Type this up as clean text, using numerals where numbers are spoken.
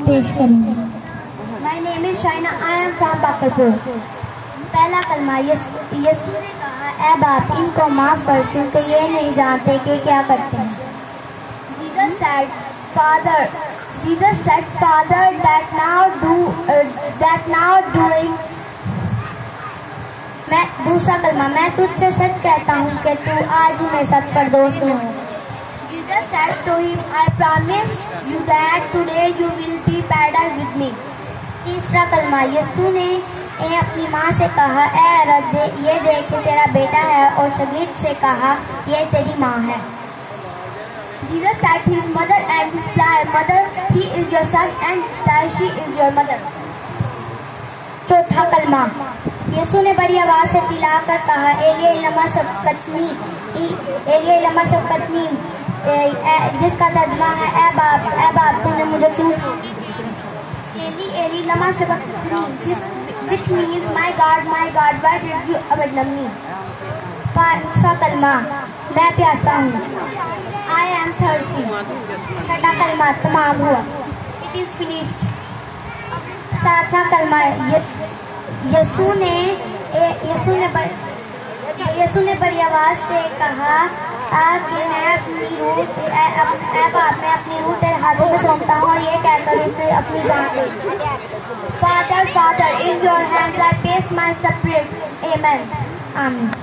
پیش کریں گے۔ My name is Shaina. I am from Bakarpur. پہلا کلمہ یسوع نے کہا اے باپ ان کو معاف کر کیونکہ یہ نہیں جانتے کہ کیا کرتے ہیں۔ Jesus said Father that now doing میں دوسرا کلمہ میں تجھ سے سچ کہتا ہوں کہ تو آج ہی میرے ساتھ فردوس میں ہو۔ Jesus said to him I promise you that today you will be paradise with me. تیسرا کلمہ یسوع نے اپنی ماں سے کہا اے رب یہ دیکھ کہ تیرا بیٹا ہے، اور شاگرد سے کہا یہ تیری ماں ہے۔ Jesus said to his mother and replied, Mother, he is your son and she is your mother. چوتھا کلمہ یسوع نے بڑی آواز سے چلا کر کہا ایلی لما شبقتنی، جس کا ترجمہ ہے اے باپ تو نے مجھے کیوں؟ ایلی لما شبقتنی which means my God, why did you abandon me? پانچواں کلمہ میں پیاسا ہوں، I am thirsty. چھٹا کلمہ تمام ہوا، it is finished. ساتواں کلمہ یسوع نے بڑی آواز سے کہا کہ میں اپنی روح اے باپ میں اپنی روح تیرے ہاتھوں میں سونپتا ہوں، اور یہ کہہ کر اس نے اپنی جان لی۔ Father, in your hands I place my spirit. Amen. Amen.